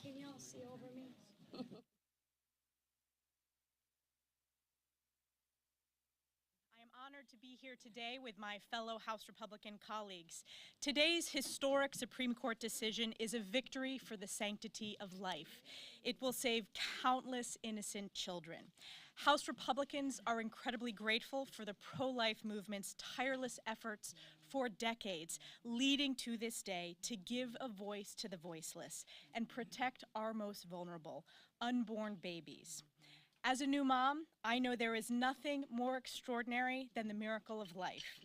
Can y'all see over me? I am honored to be here today with my fellow House Republican colleagues. Today's historic Supreme Court decision is a victory for the sanctity of life. It will save countless innocent children. House Republicans are incredibly grateful for the pro-life movement's tireless efforts for decades, leading to this day to give a voice to the voiceless and protect our most vulnerable, unborn babies. As a new mom, I know there is nothing more extraordinary than the miracle of life.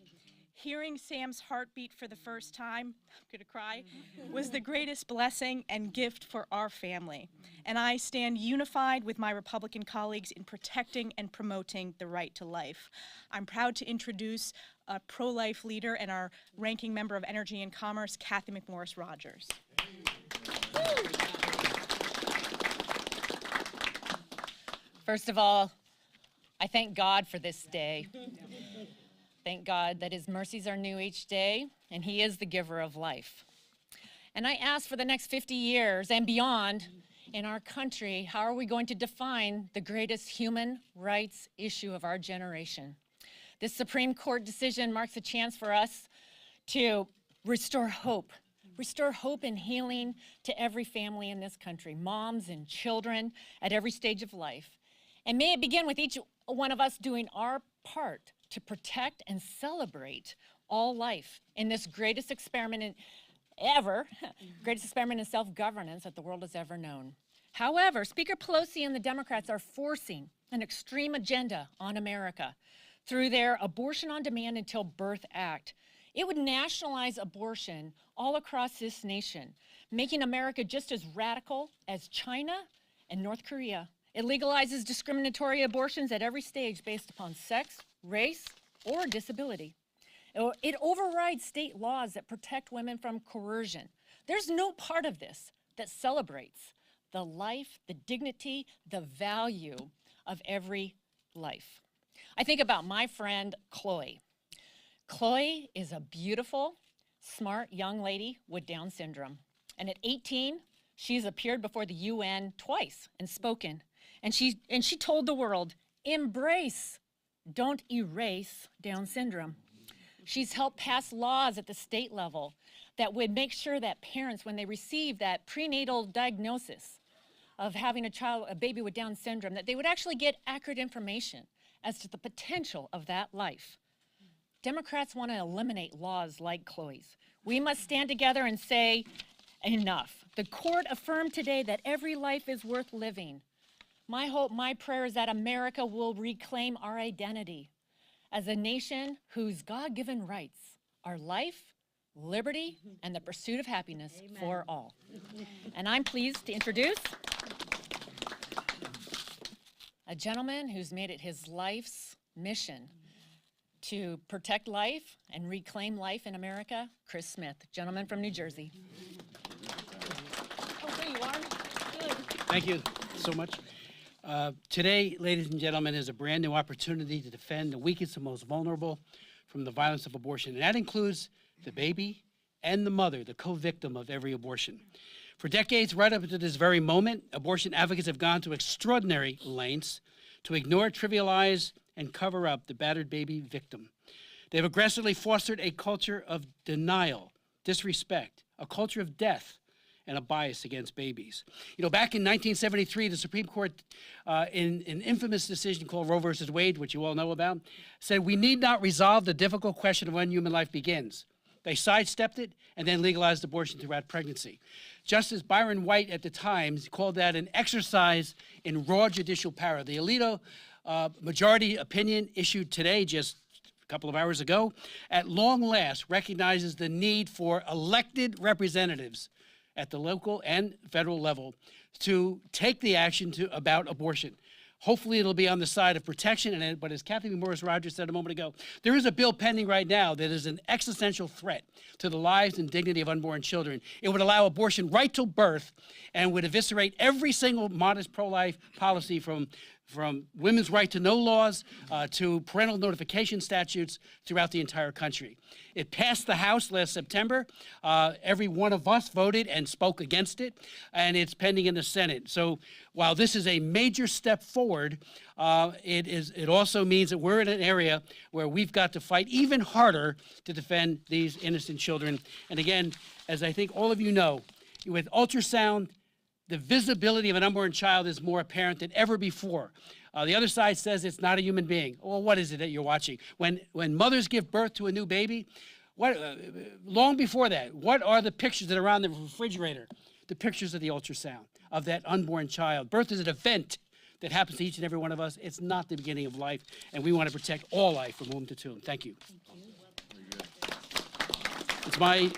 Hearing Sam's heartbeat for the first time, I'm gonna cry, was the greatest blessing and gift for our family. And I stand unified with my Republican colleagues in protecting and promoting the right to life. I'm proud to introduce a pro-life leader and our ranking member of Energy and Commerce, Kathy McMorris Rogers. First of all, I thank God for this day. Thank God that his mercies are new each day, and he is the giver of life. And I ask for the next 50 years and beyond in our country, how are we going to define the greatest human rights issue of our generation? This Supreme Court decision marks a chance for us to restore hope and healing to every family in this country, moms and children at every stage of life. And may it begin with each one of us doing our part to protect and celebrate all life in this greatest experiment greatest experiment in self-governance that the world has ever known. However, Speaker Pelosi and the Democrats are forcing an extreme agenda on America through their Abortion on Demand Until Birth Act. It would nationalize abortion all across this nation, making America just as radical as China and North Korea. It legalizes discriminatory abortions at every stage based upon sex, race, or disability. It overrides state laws that protect women from coercion. There's no part of this that celebrates the life, the dignity, the value of every life. I think about my friend, Chloe. Chloe is a beautiful, smart young lady with Down syndrome. And at 18, she's appeared before the UN twice and spoken. And she told the world, embrace, don't erase Down syndrome. She's helped pass laws at the state level that would make sure that parents, when they receive that prenatal diagnosis of having a baby with Down syndrome, that they would actually get accurate information as to the potential of that life. Democrats want to eliminate laws like Chloe's. We must stand together and say, enough. The court affirmed today that every life is worth living. My hope, my prayer is that America will reclaim our identity as a nation whose God-given rights are life, liberty, and the pursuit of happiness for all. And I'm pleased to introduce a gentleman who's made it his life's mission to protect life and reclaim life in America, Chris Smith, gentleman from New Jersey. Oh, there you are. Good. Thank you so much. Today, ladies and gentlemen, is a brand new opportunity to defend the weakest and most vulnerable from the violence of abortion. And that includes the baby and the mother, the co-victim of every abortion. For decades, right up to this very moment, abortion advocates have gone to extraordinary lengths to ignore, trivialize, and cover up the battered baby victim. They've aggressively fostered a culture of denial, disrespect, a culture of death, and a bias against babies. You know, back in 1973, the Supreme Court, in an infamous decision called Roe versus Wade, which you all know about, said we need not resolve the difficult question of when human life begins. They sidestepped it and then legalized abortion throughout pregnancy. Justice Byron White at the time called that an exercise in raw judicial power. The Alito majority opinion issued today, just a couple of hours ago, at long last recognizes the need for elected representatives at the local and federal level to take the action about abortion. Hopefully it'll be on the side of protection, but as Kathy McMorris Rogers said a moment ago, there is a bill pending right now that is an existential threat to the lives and dignity of unborn children. It would allow abortion right till birth and would eviscerate every single modest pro-life policy from from women's right to know laws to parental notification statutes throughout the entire country. It passed the House last September. Every one of us voted and spoke against it, and it's pending in the Senate. So while this is a major step forward, it also means that we're in an area where we've got to fight even harder to defend these innocent children. And again, as I think all of you know, with ultrasound, the visibility of an unborn child is more apparent than ever before. The other side says it's not a human being. Well, what is it that you're watching? When mothers give birth to a new baby, long before that, what are the pictures that are on the refrigerator? The pictures of the ultrasound of that unborn child. Birth is an event that happens to each and every one of us. It's not the beginning of life, and we want to protect all life from womb to tomb. Thank you. It's my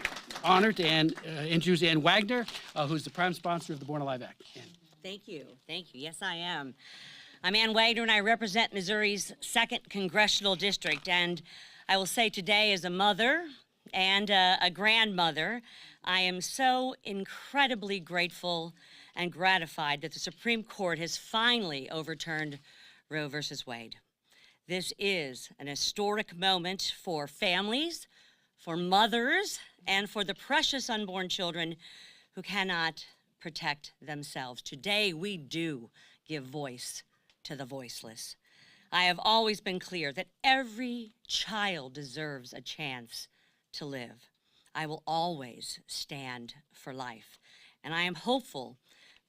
honor to introduce Ann Wagner, who's the prime sponsor of the Born Alive Act. Ann. Thank you. Thank you. Yes, I am. I'm Ann Wagner, and I represent Missouri's 2nd Congressional District. And I will say today, as a mother and a grandmother, I am so incredibly grateful and gratified that the Supreme Court has finally overturned Roe versus Wade. This is an historic moment for families, for mothers, and for the precious unborn children who cannot protect themselves. Today, we do give voice to the voiceless. I have always been clear that every child deserves a chance to live. I will always stand for life. And I am hopeful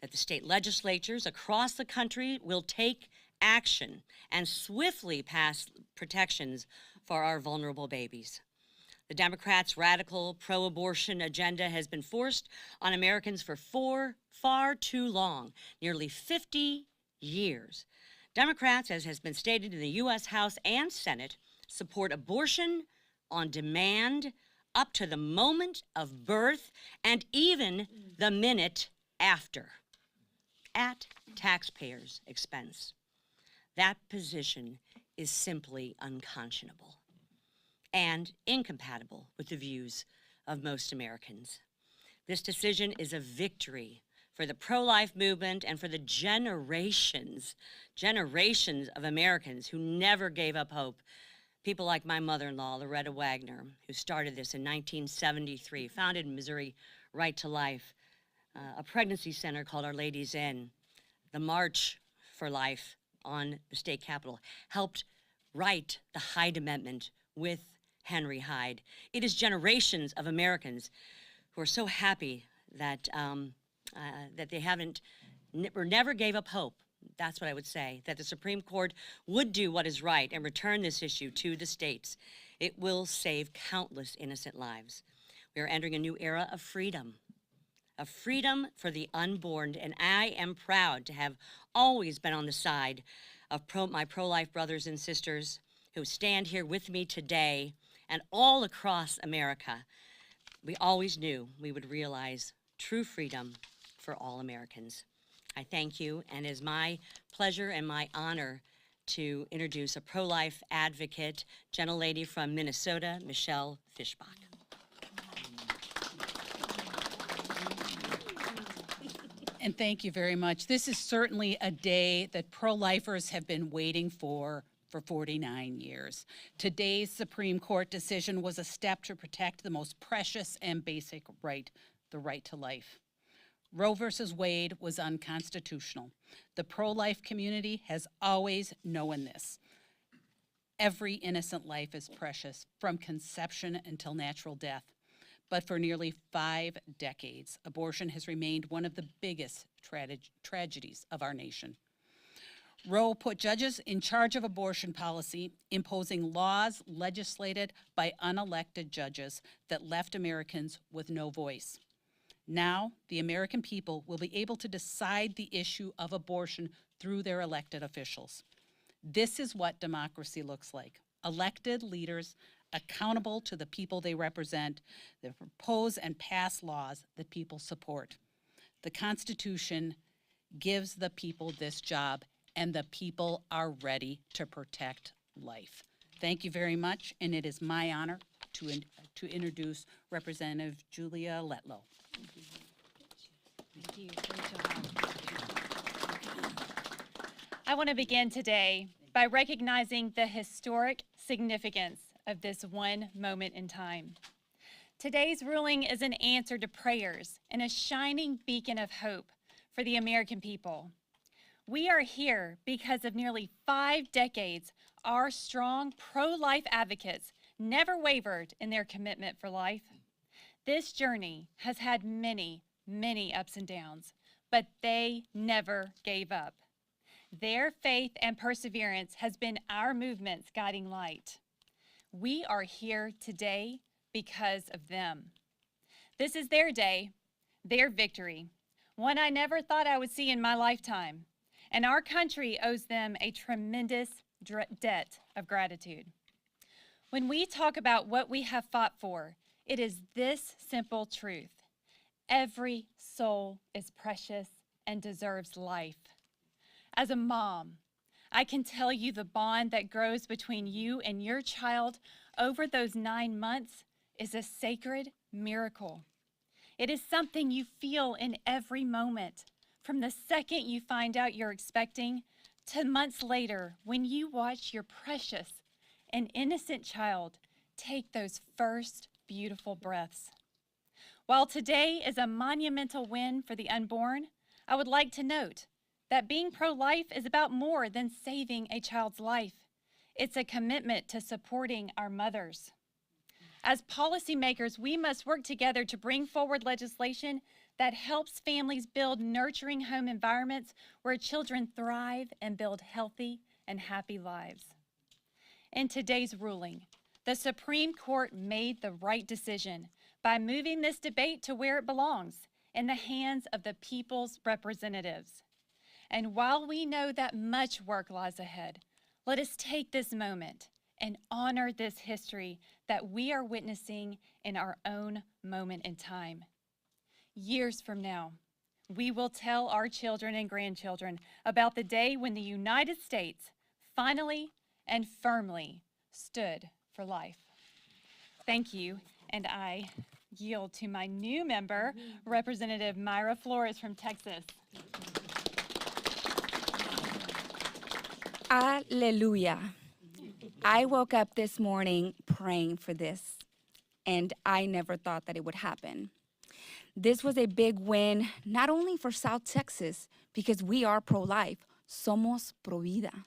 that the state legislatures across the country will take action and swiftly pass protections for our vulnerable babies. The Democrats' radical pro-abortion agenda has been forced on Americans for far too long, nearly 50 years. Democrats, as has been stated in the U.S. House and Senate, support abortion on demand up to the moment of birth and even the minute after, at taxpayers' expense. That position is simply unconscionable and incompatible with the views of most Americans. This decision is a victory for the pro-life movement and for the generations of Americans who never gave up hope. People like my mother-in-law, Loretta Wagner, who started this in 1973, founded Missouri Right to Life, a pregnancy center called Our Lady's Inn, the March for Life on the state capitol, helped write the Hyde Amendment with Henry Hyde. It is generations of Americans who are so happy that that they never gave up hope. That's what I would say, that the Supreme Court would do what is right and return this issue to the states. It will save countless innocent lives. We are entering a new era of freedom for the unborn, and I am proud to have always been on the side of my pro-life brothers and sisters who stand here with me today and all across America. We always knew we would realize true freedom for all Americans. I thank you, and it is my pleasure and my honor to introduce a pro-life advocate, gentlelady from Minnesota, Michelle Fischbach. And thank you very much. This is certainly a day that pro-lifers have been waiting for 49 years. Today's Supreme Court decision was a step to protect the most precious and basic right, the right to life. Roe versus Wade was unconstitutional. The pro-life community has always known this. Every innocent life is precious, from conception until natural death. But for nearly 5 decades, abortion has remained one of the biggest tragedies of our nation. Roe put judges in charge of abortion policy, imposing laws legislated by unelected judges that left Americans with no voice. Now, the American people will be able to decide the issue of abortion through their elected officials. This is what democracy looks like. Elected leaders accountable to the people they represent, that propose and pass laws that people support. The Constitution gives the people this job, and the people are ready to protect life. Thank you very much, and it is my honor to introduce Representative Julia Letlow. Thank you. Great job. I want to begin today by recognizing the historic significance of this one moment in time. Today's ruling is an answer to prayers and a shining beacon of hope for the American people. We are here because of nearly 5 decades, our strong pro-life advocates never wavered in their commitment for life. This journey has had many, many ups and downs, but they never gave up. Their faith and perseverance has been our movement's guiding light. We are here today because of them. This is their day, their victory, one I never thought I would see in my lifetime, and our country owes them a tremendous debt of gratitude. When we talk about what we have fought for, it is this simple truth: every soul is precious and deserves life. As a mom, I can tell you the bond that grows between you and your child over those 9 months is a sacred miracle. It is something you feel in every moment, from the second you find out you're expecting to months later when you watch your precious and innocent child take those first beautiful breaths. While today is a monumental win for the unborn, I would like to note that being pro-life is about more than saving a child's life. It's a commitment to supporting our mothers. As policymakers, we must work together to bring forward legislation that helps families build nurturing home environments where children thrive and build healthy and happy lives. In today's ruling, the Supreme Court made the right decision by moving this debate to where it belongs, in the hands of the people's representatives. And while we know that much work lies ahead, let us take this moment and honor this history that we are witnessing in our own moment in time. Years from now, we will tell our children and grandchildren about the day when the United States finally and firmly stood for life. Thank you, and I yield to my new member, Representative Mayra Flores from Texas. Hallelujah. I woke up this morning praying for this, and I never thought that it would happen. This was a big win, not only for South Texas, because we are pro-life, somos pro vida,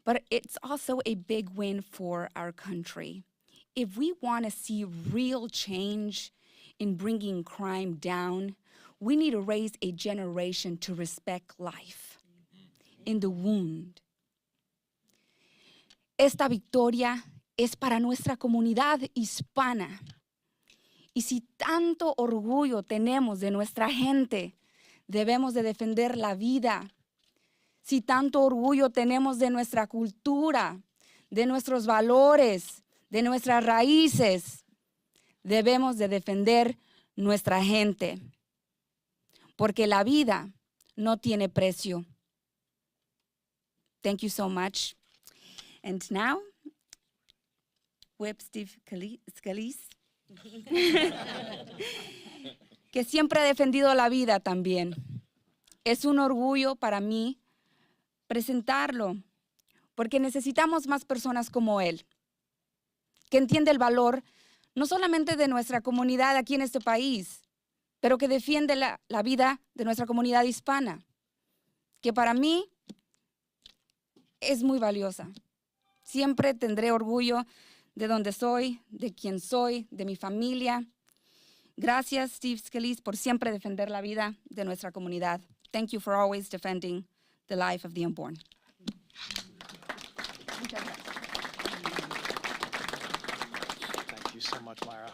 but it's also a big win for our country. If we want to see real change in bringing crime down, we need to raise a generation to respect life in the womb. Esta victoria es para nuestra comunidad hispana. Y si tanto orgullo tenemos de nuestra gente, debemos de defender la vida. Si tanto orgullo tenemos de nuestra cultura, de nuestros valores, de nuestras raíces, debemos de defender nuestra gente. Porque la vida no tiene precio. Thank you so much. And now, Whip Steve Scalise, que siempre ha defendido la vida también. Es un orgullo para mí presentarlo, porque necesitamos más personas como él, que entiende el valor no solamente de nuestra comunidad aquí en este país, pero que defiende la vida de nuestra comunidad hispana, que para mí es muy valiosa. Siempre tendré orgullo de donde soy, de quién soy, de mi familia. Gracias, Steve Scalise, por siempre defender la vida de nuestra comunidad. Thank you for always defending the life of the unborn. Thank you so much, Mayra.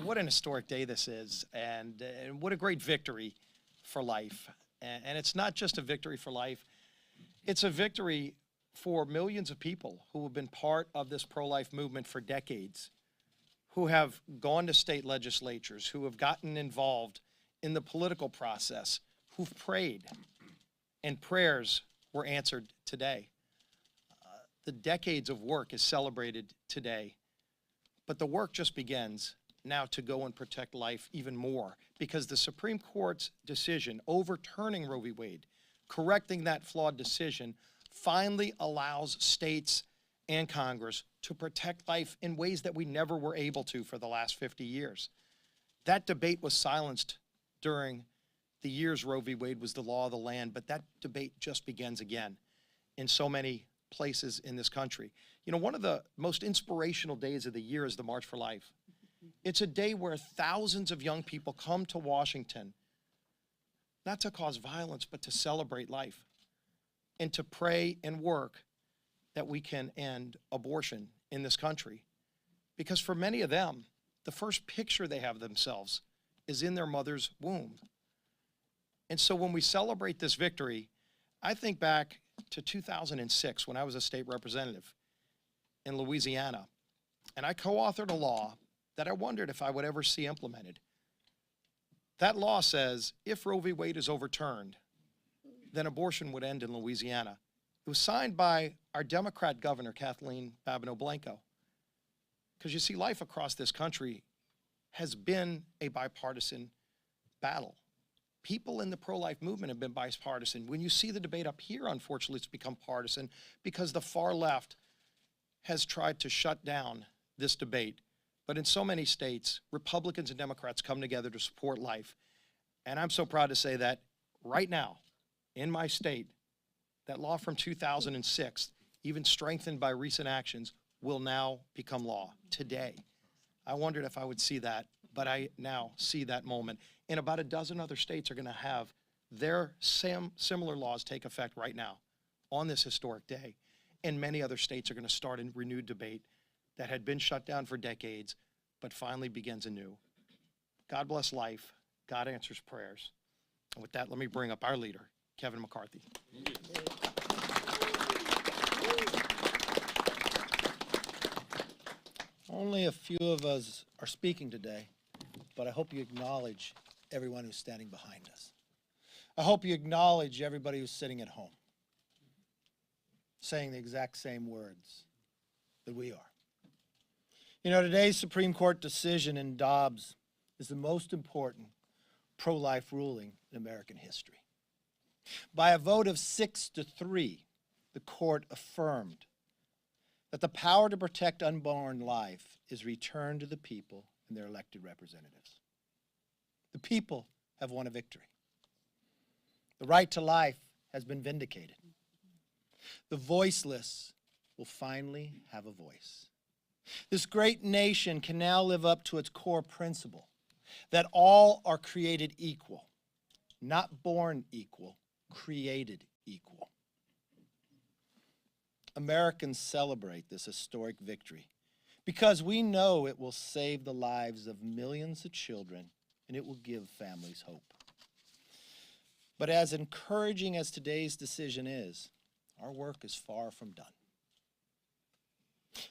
What an historic day this is, and what a great victory for life. And it's not just a victory for life, it's a victory for millions of people who have been part of this pro-life movement for decades, who have gone to state legislatures, who have gotten involved in the political process, who've prayed, and prayers were answered today. The decades of work is celebrated today, but the work just begins now to go and protect life even more, because the Supreme Court's decision overturning Roe v. Wade correcting that flawed decision, finally allows states and Congress to protect life in ways that we never were able to for the last 50 years. That debate was silenced during the years Roe v. Wade was the law of the land, but that debate just begins again in so many places in this country. You know, one of the most inspirational days of the year is the March for Life. It's a day where thousands of young people come to Washington, not to cause violence, but to celebrate life and to pray and work that we can end abortion in this country. Because for many of them, the first picture they have of themselves is in their mother's womb. And so when we celebrate this victory, I think back to 2006 when I was a state representative in Louisiana, and I co-authored a law that I wondered if I would ever see implemented. That law says if Roe v. Wade is overturned, then abortion would end in Louisiana. It was signed by our Democrat governor, Kathleen Babineau-Blanco. Because you see, life across this country has been a bipartisan battle. People in the pro-life movement have been bipartisan. When you see the debate up here, unfortunately, it's become partisan because the far left has tried to shut down this debate. But in so many states, Republicans and Democrats come together to support life. And I'm so proud to say that right now, in my state, that law from 2006, even strengthened by recent actions, will now become law today. I wondered if I would see that, but I now see that moment. And about a dozen other states are going to have their similar laws take effect right now on this historic day. And many other states are going to start a renewed debate that had been shut down for decades, but finally begins anew. God bless life. God answers prayers. And with that, let me bring up our leader, Kevin McCarthy. Only a few of us are speaking today, but I hope you acknowledge everyone who's standing behind us. I hope you acknowledge everybody who's sitting at home, saying the exact same words that we are. You know, today's Supreme Court decision in Dobbs is the most important pro-life ruling in American history. By a vote of 6-3, the court affirmed that the power to protect unborn life is returned to the people and their elected representatives. The people have won a victory. The right to life has been vindicated. The voiceless will finally have a voice. This great nation can now live up to its core principle that all are created equal, not born equal, created equal. Americans celebrate this historic victory because we know it will save the lives of millions of children and it will give families hope. But as encouraging as today's decision is, our work is far from done.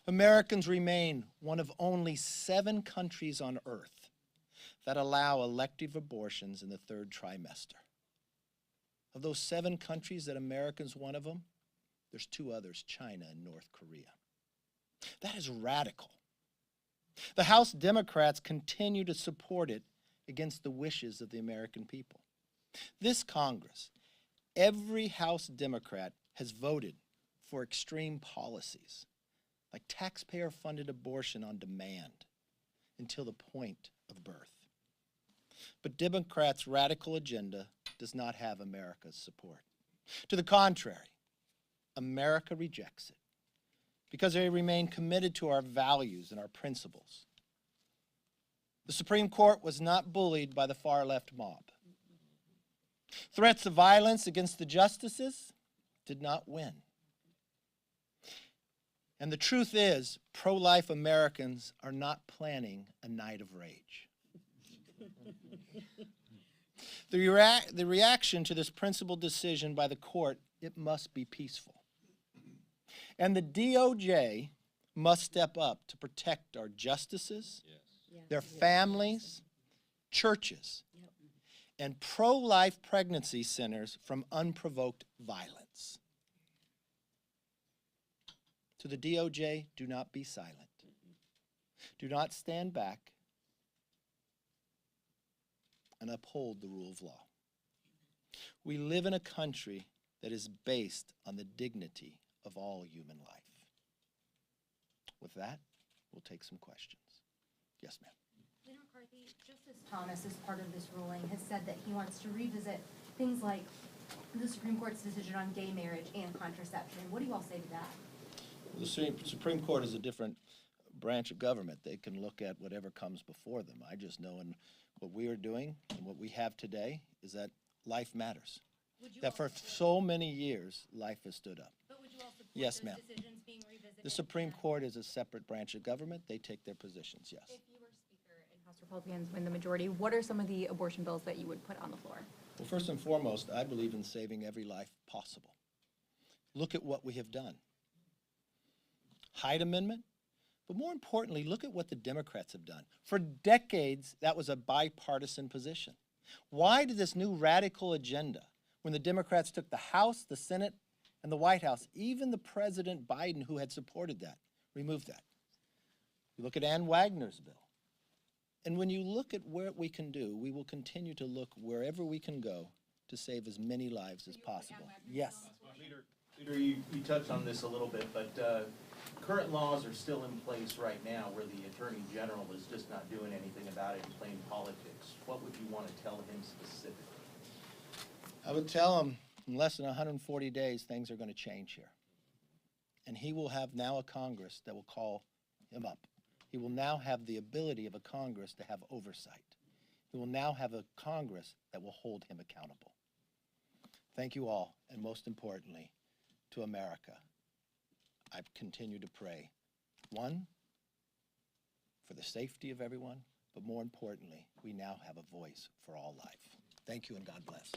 Americans remain one of only 7 countries on earth that allow elective abortions in the 3rd trimester. Of those 7 countries that America's one of them, there's 2 others, China and North Korea. That is radical. The House Democrats continue to support it against the wishes of the American people. This Congress, every House Democrat has voted for extreme policies, like taxpayer-funded abortion on demand until the point of birth. But Democrats' radical agenda does not have America's support. To the contrary, America rejects it because they remain committed to our values and our principles. The Supreme Court was not bullied by the far-left mob. Threats of violence against the justices did not win. And the truth is, pro-life Americans are not planning a night of rage. The reaction to this principled decision by the court, it must be peaceful. And the DOJ must step up to protect our justices, their families, churches, and pro-life pregnancy centers from unprovoked violence. To the DOJ, do not be silent. Do not stand back and uphold the rule of law. We live in a country that is based on the dignity of all human life. With that, we'll take some questions. Yes, ma'am. Leader McCarthy, Justice Thomas, as part of this ruling, has said that he wants to revisit things like the Supreme Court's decision on gay marriage and contraception. What do you all say to that? The Supreme Court is a different branch of government. They can look at whatever comes before them. I just know in what we are doing and what we have today is that life matters. That for so many years, life has stood up. But would you all support Yes, those ma'am. decisions being revisited? The Supreme Court is a separate branch of government. They take their positions, yes. If you were Speaker and House Republicans win the majority, what are some of the abortion bills that you would put on the floor? Well, first and foremost, I believe in saving every life possible. Look at what we have done. Hyde Amendment, but more importantly, look at what the Democrats have done. For decades, that was a bipartisan position. Why did this new radical agenda, when the Democrats took the House, the Senate, and the White House, even the President Biden, who had supported that, removed that? You look at Ann Wagner's bill. And when you look at what we can do, we will continue to look wherever we can go to save as many lives as possible. Yes. Leader, you touched on this a little bit, but current laws are still in place right now where the Attorney General is just not doing anything about it and playing politics. What would you want to tell him specifically? I would tell him in less than 140 days, things are going to change here. And he will have now a Congress that will call him up. He will now have the ability of a Congress to have oversight. He will now have a Congress that will hold him accountable. Thank you all, and most importantly, to America. I continue to pray, one, for the safety of everyone, but more importantly, we now have a voice for all life. Thank you and God bless.